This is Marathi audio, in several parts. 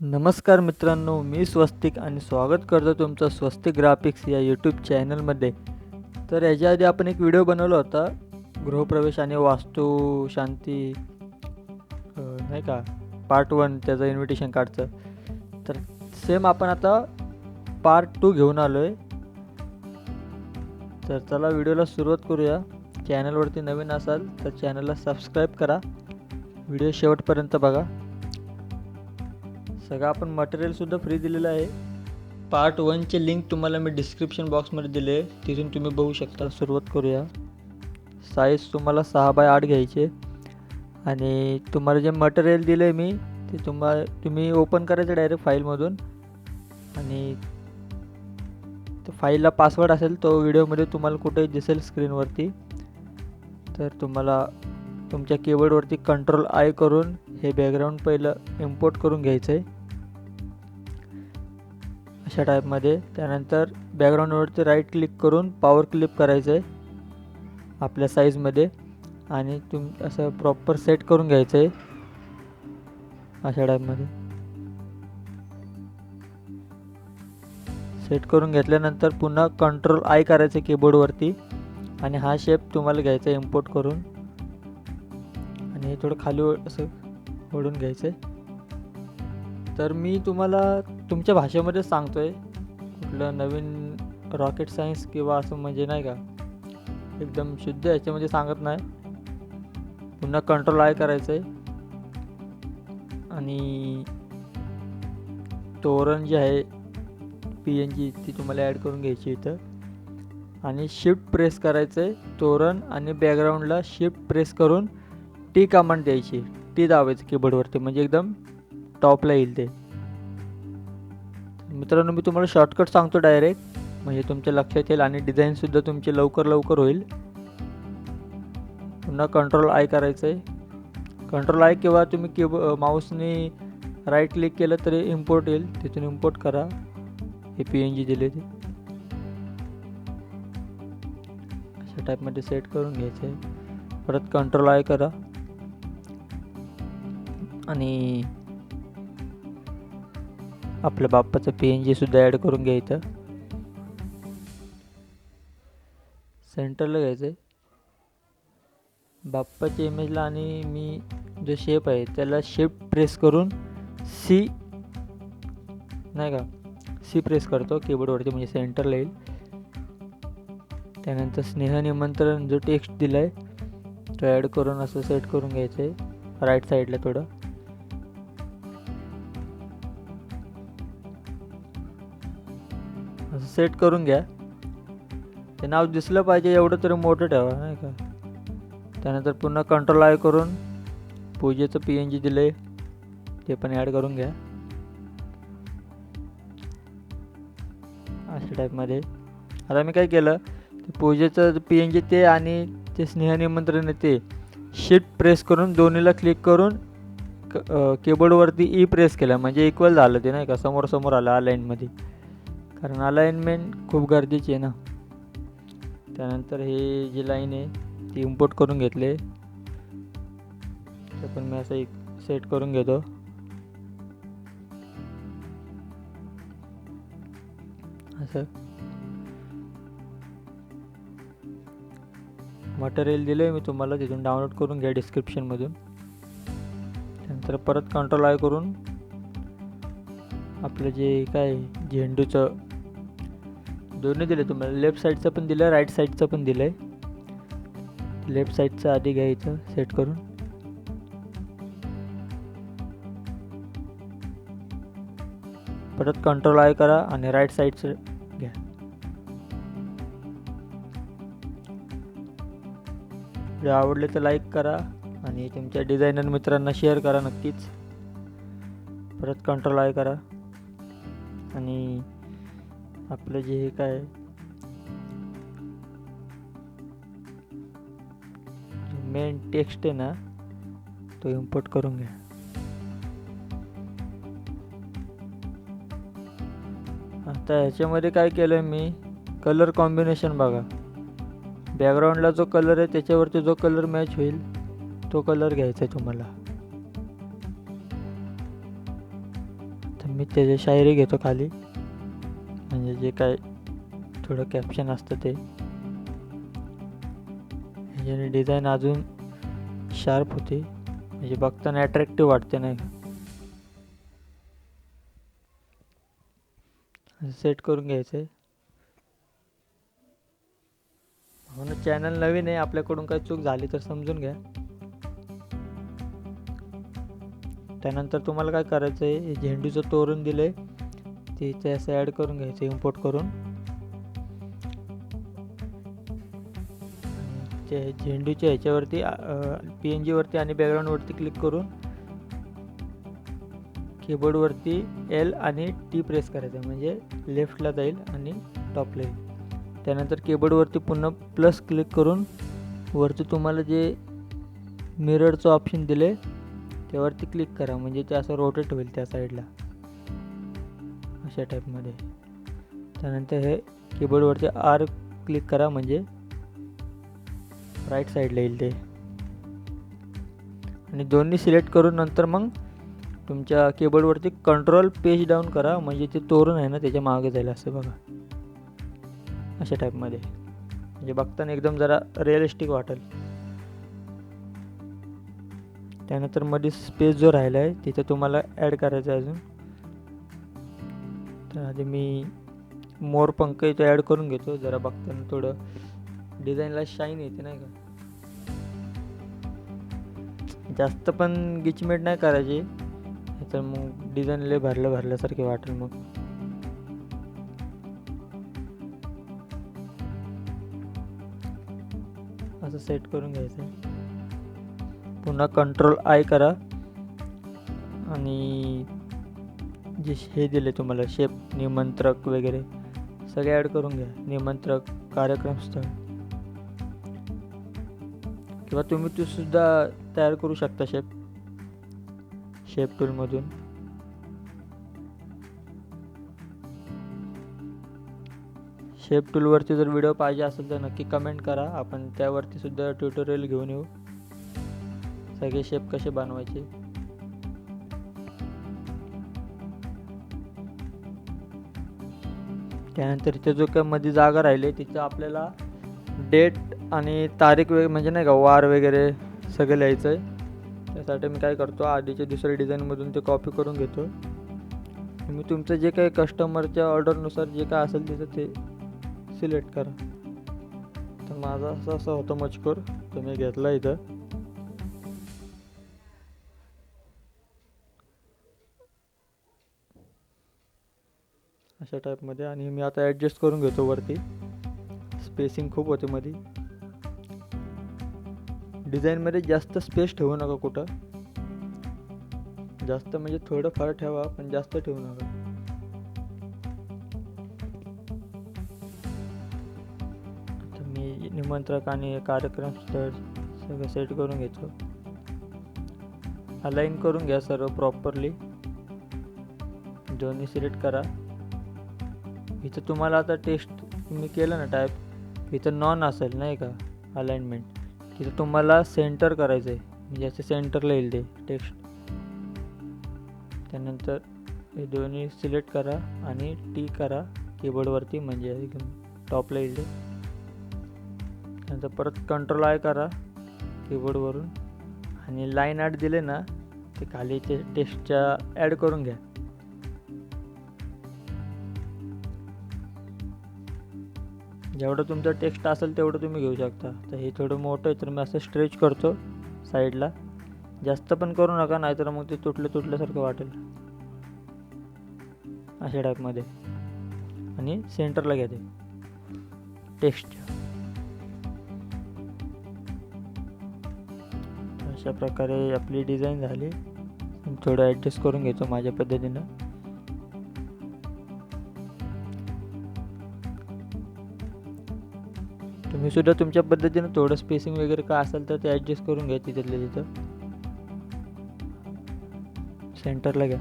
नमस्कार मित्रांनो, मी स्वस्तिक आणि स्वागत करतो तुमचं स्वस्तिक ग्राफिक्स या यूट्यूब चॅनलमध्ये. तर याच्या आधी आपण एक व्हिडिओ बनवला होता गृहप्रवेश आणि वास्तुशांती नाही का, पार्ट 1 त्याचं इन्व्हिटेशन कार्डचं. तर सेम आपण आता पार्ट 2 घेऊन आलो आहे. तर चला व्हिडिओला सुरुवात करूया. चॅनलवरती नवीन असाल तर चॅनलला सबस्क्राईब करा, व्हिडिओ शेवटपर्यंत बघा. सगळं आपण मटेरियलसुद्धा फ्री दिलेलं आहे. पार्ट 1चे लिंक तुम्हाला मी डिस्क्रिप्शन बॉक्समध्ये दिले, तिथून तुम्ही बघू शकता. सुरुवात करूया. साईज तुम्हाला 6x8 घ्यायचे आणि तुम्हाला जे मटेरियल दिलं आहे मी ते तुम्ही ओपन करायचं डायरेक्ट फाईलमधून आणि फाईलला पासवर्ड असेल तो व्हिडिओमध्ये तुम्हाला कुठेही दिसेल स्क्रीनवरती. तर तुम्हाला तुमच्या कीबोर्डवरती Ctrl+I करून हे बॅकग्राऊंड पहिलं इम्पोर्ट करून घ्यायचं आहे अशा टाईपमध्ये. त्यानंतर बॅकग्राऊंडवरती राईट क्लिक करून पॉवर क्लिप करायचं आहे आपल्या साईजमध्ये आणि असं प्रॉपर सेट करून घ्यायचं आहे अशा टाईपमध्ये. सेट करून घेतल्यानंतर पुन्हा Ctrl+I करायचं कीबोर्डवरती आणि हा शेप तुम्हाला घ्यायचा आहे इम्पोर्ट करून आणि थोडं खाली असं ओढून घ्यायचं आहे. तर मी तुम्हाला तुमच्या भाषेमध्ये सांगतो आहे, कुठलं नवीन रॉकेट सायन्स किंवा असं म्हणजे नाही का, एकदम शुद्ध याच्यामध्ये सांगत नाही. पुन्हा Ctrl+I करायचं आहे आणि तोरण जे आहे PNG ती तुम्हाला ॲड करून घ्यायची इथं आणि शिफ्ट प्रेस करायचं आहे. तोरण आणि बॅकग्राऊंडला शिफ्ट प्रेस करून टी कमांड द्यायची, टी दाबायचं कीबोर्डवरती म्हणजे एकदम टॉपला येईल ते. मित्रांनो, मी तुम्हाला शॉर्टकट सांगतो डायरेक्ट, म्हणजे तुमच्या लक्षात येईल आणि डिझाईनसुद्धा तुमची लवकर होईल. पुन्हा Ctrl+I करायचं आहे. Ctrl+I किंवा तुम्ही माऊसने राईट क्लिक केलं तरी इम्पोर्ट येईल, तिथून इम्पोर्ट करा. हे PNG दिले ते अशा टाईपमध्ये सेट करून घ्यायचं आहे. परत Ctrl+I करा आणि आपल्या बाप्पाचं PNG सुद्धा ॲड करून घ्यायचं. सेंटरला घ्यायचं आहे बाप्पाच्या इमेजला आणि मी जो शेप आहे त्याला शिफ्ट प्रेस करून C नाही का, C प्रेस करतो कीबोर्डवरती म्हणजे सेंटरला येईल. त्यानंतर स्नेह निमंत्रण जो टेक्स्ट दिला आहे तो ॲड करून असं सेट करून घ्यायचं आहे राईट साईडला थोडं. असं सेट करून घ्या. ते नाव दिसलं पाहिजे एवढं तरी मोठं ठेवा नाही का. त्यानंतर पुन्हा Ctrl+I करून पूजेचं PNG दिलं आहे ते पण ॲड करून घ्या अशा टाईपमध्ये. आता मी काय केलं, ते पूजेचं PNG ते आणि ते स्नेह निमंत्रण ते शिफ्ट प्रेस करून दोन्हीला क्लिक करून कीबोर्डवरती E प्रेस केला म्हणजे इक्वल झालं ते नाही का, समोर आलं अलाईनमध्ये, कारण अलाइनमेंट खूप गरजेची आहे ना. त्यानंतर हे जी लाईन आहे ती इम्पोर्ट करून घेतले, ते पण मी असं एक सेट करून घेतो. असं मटेरियल दिलं आहे मी तुम्हाला, तिथून डाउनलोड करून घ्या डिस्क्रिप्शनमधून. त्यानंतर परत Ctrl+I करून आपलं जे काय झेंडूचं दोन्ही दिले तुम्हाला, लेफ्ट साईडचं पण दिलं राईट साईडचं पण दिलं आहे. लेफ्ट साईडचं आधी घ्यायचं सेट करून, परत Ctrl+I करा आणि राईट साईडचं घ्या. व्हिडिओ आवडले तर लाईक करा आणि तुमच्या डिझायनर मित्रांना शेअर करा नक्कीच. परत Ctrl+I करा आणि आपलं जे हे काय मेन टेक्स्ट आहे ना तो इम्पोर्ट करून घ्या. आता ह्याच्यामध्ये काय केलं आहे मी, कलर कॉम्बिनेशन बघा. बॅकग्राऊंडला जो कलर आहे त्याच्यावरती जो कलर मॅच होईल तो कलर घ्यायचा आहे तुम्हाला. तर मी त्याची शायरी घेतो खाली, म्हणजे जे काय थोडं कॅप्शन असतं ते, ह्याच्याने डिझाईन अजून शार्प होते, म्हणजे बघताना अट्रॅक्टिव्ह वाटते नाही का. सेट करून घ्यायचं आहे. म्हणून चॅनल नवीन आहे, आपल्याकडून काही चूक झाली तर समजून घ्या. त्यानंतर तुम्हाला काय करायचं आहे, झेंडूचं तोरण दिलं आहे ते इथे असं ॲड करून घ्यायचं इम्पोर्ट करून. ते झेंडूच्या ह्याच्यावरती PNG वरती आणि बॅकग्राऊंडवरती क्लिक करून कीबोर्डवरती L आणि T प्रेस करायचं, म्हणजे लेफ्टला जाईल आणि टॉपला येईल. त्यानंतर कीबोर्डवरती पुन्हा प्लस क्लिक करून वरती तुम्हाला जे मिररचं ऑप्शन दिले त्यावरती क्लिक करा, म्हणजे ते असं रोटेट होईल त्या साईडला, अशा टाईपमध्ये. त्यानंतर हे कीबोर्डवरती R क्लिक करा, म्हणजे राईट साईडला येईल ते. आणि दोन्ही सिलेक्ट करून नंतर मग तुमच्या कीबोर्डवरती कंट्रोल पेज डाऊन करा, म्हणजे ते तोरण आहे ना त्याच्या मागे जाईल, असं बघा, अशा टाईपमध्ये. म्हणजे बघताना एकदम जरा रिअलिस्टिक वाटेल. त्यानंतर मध्ये स्पेस जो राहिला आहे तिथं तुम्हाला ॲड करायचं आहे अजून. तर आधी मी मोरपंख इथं ॲड करून घेतो, जरा बघताना थोडं डिझाईनला शाईन येते नाही का. जास्त पण गिचमेट नाही करायची, तर मग डिझाईन लय भरल्यासारखे वाटेल. मग असं सेट करून घ्यायचं. पुन्हा कंट्रोल I करा आणि जे हे दिले तुम्हाला शेप, निमंत्रक वगैरे सगळे ॲड करून घ्या. निमंत्रक, कार्यक्रम स्थळ, किंवा तुम्ही ते सुद्धा तयार करू शकता शेप टूलमधून. शेप टूलवरती जर व्हिडिओ पाहिजे असेल तर नक्की कमेंट करा, आपण त्यावरती सुद्धा ट्युटोरियल घेऊन येऊ, सगळे शेप कसे बनवायचे. त्यानंतर इथे जो काय मध्ये जागा राहिली तिथं आपल्याला डेट आणि तारीख म्हणजे नाही का, वार वगैरे सगळं लिहायचं आहे. त्यासाठी मी काय करतो, आधीच्या दुसऱ्या डिझाईनमधून ते कॉपी करून घेतो. मी तुमचं जे काही कस्टमरच्या ऑर्डरनुसार जे काय असेल तिथं ते सिलेक्ट करा. तर माझा असं होतं मजकूर, तर मी घेतला इथं. अशा टाईपमध्ये. आणि मी आता ॲडजस्ट करून घेतो वरती, स्पेसिंग खूप होते मध्ये. डिझाईनमध्ये जास्त स्पेस ठेवू नका कुठं, जास्त म्हणजे थोडं फार ठेवा, पण जास्त ठेवू नका. आता मी निमंत्रक आणि कार्यक्रम स्थळ सगळं सेट करून घेतो. अलाइन करून घ्या सर्व प्रॉपरली, दोन्ही सिलेक्ट करा. इथं तुम्हाला आता टेक्स्ट तुम्ही केलं ना टाईप, इथं नॉन असेल नाही का अलाइनमेंट, तिथं तुम्हाला सेंटर करायचं आहे, म्हणजे असं सेंटरला येईल ते टेक्स्ट. त्यानंतर हे दोन्ही सिलेक्ट करा आणि T करा कीबोर्डवरती, म्हणजे एकदम टॉपला येईल ते. त्यानंतर परत कंट्रोल I करा कीबोर्डवरून, आणि लाईन आर्ट दिले ना ते खाली ते टेक्स्टच्या ॲड करून घ्या. जेवढं तुमचं टेक्स्ट असेल तेवढं तुम्ही घेऊ शकता. तर हे थोडं मोठं आहे तर मी असं स्ट्रेच करतो साईडला, जास्त पण करू नका, नाहीतर मग ते तुटल्यासारखं वाटेल, अशा टाईपमध्ये. आणि सेंटरला घ्या ते टेक्स्टच्या. अशा प्रकारे आपली डिझाईन झाली. थोडं ॲडजस्ट करून घेतो माझ्या पद्धतीनं. तुम्ही सुद्धा तुमच्या पद्धतीनं थोडं स्पेसिंग वगैरे काय असेल तर ते ॲडजस्ट करून घ्या तिथल्या तिथं. सेंटरला घ्या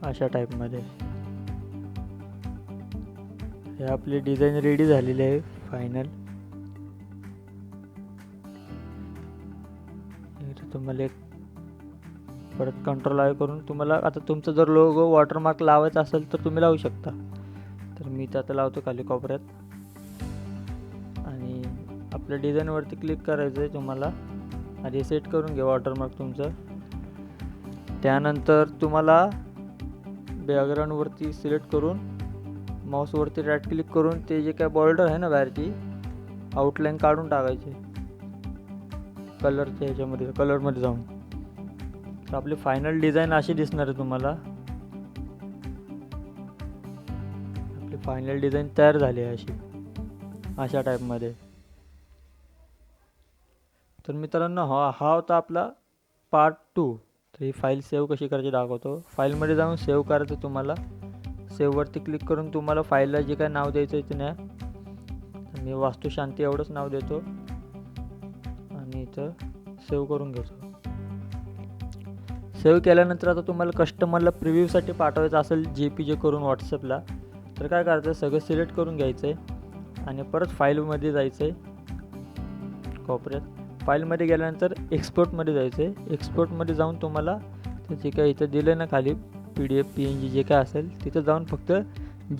अशा टाईपमध्ये. हे आपली डिझाईन रेडी झालेली आहे फायनल. तुम्हाला एक परत कंट्रोल आय करून तुम्हाला आता तुमचा जर लोगो वॉटरमार्क लावायचा असेल तर तुम्ही लावू शकता. तर मी तर आता लावतो खाली कोपऱ्यात. आणि आपल्या डिझाईनवरती क्लिक करायचं आहे तुम्हाला. आधी सेट करून घ्या वॉटरमार्क तुमचं. त्यानंतर तुम्हाला बॅकग्राऊंडवरती सिलेक्ट करून माऊसवरती राईट क्लिक करून ते जे काय बॉर्डर आहे ना बाहेरची आउटलाईन काढून टाकायची कलरच्या ह्याच्यामध्ये, कलरमध्ये जाऊन. तर आपली फायनल डिझाईन अशी दिसणार आहे तुम्हाला. आपली फायनल डिझाईन तयार झाली आहे अशा टाईपमध्ये. तर मित्रांनो हा होता आपला पार्ट 2. तर ही फाईल सेव्ह कशी करायची दाखवतो. फाईलमध्ये जाऊन सेव्ह करायचं तुम्हाला. सेव्हवरती क्लिक करून तुम्हाला फाईलला जे काय नाव द्यायचं आहे ते न्या. मी वास्तुशांती एवढंच नाव देतो आणि इथं सेव्ह करून घेतो. सेव्ह केल्यानंतर आता तुम्हाला कस्टमरला प्रिव्ह्यूसाठी पाठवायचं असेल JPG करून व्हॉट्सअपला, तर काय करायचं, सगळं सिलेक्ट करून घ्यायचं आहे आणि परत फाईलमध्ये जायचं आहे कोपऱ्यात. फाईलमध्ये गेल्यानंतर एक्सपोर्टमध्ये जायचं आहे. एक्सपोर्टमध्ये जाऊन तुम्हाला जे काय इथं दिलं आहे ना खाली PDF PNG जे काय असेल तिथं जाऊन फक्त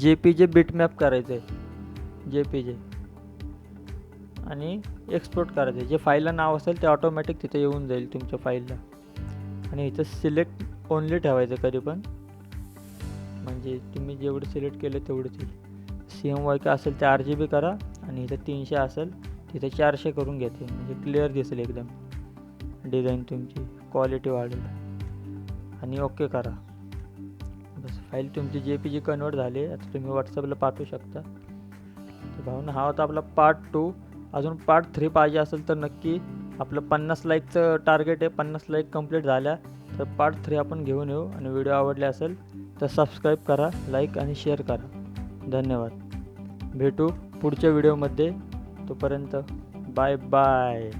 JPG बिटमॅप करायचं आहे JPG आणि एक्सपोर्ट करायचं आहे. जे फाईलला नाव असेल ते ऑटोमॅटिक तिथे येऊन जाईल तुमच्या फाईलला. आणि इथं सिलेक्ट ओनली ठेवायचं कधी पण, म्हणजे तुम्ही जेवढं सिलेक्ट केलं तेवढंच येईल. CMYK असेल ते RGB करा आणि इथं 300 असेल तिथे 400 करून घेते, म्हणजे क्लिअर दिसेल एकदम डिझाईन तुमची, क्वालिटी वाढेल. आणि ओके करा. बस फाईल तुमची JPG कन्वर्ट झाली. आता तुम्ही व्हॉट्सअपला पाठवू शकता. तर भावना हा होता आपला पार्ट 2. अजून पार्ट 3 पाहिजे असेल तर नक्की. आपलं 50 लाईकचं टार्गेट आहे. 50 लाईक कंप्लीट झाल्या तर पार्ट 3 आपण घेऊन येऊ. आणि व्हिडिओ आवडले असेल तर सबस्क्राईब करा, लाईक आणि शेअर करा. धन्यवाद. भेटू पुढच्या व्हिडिओमध्ये. तोपर्यंत बाय बाय.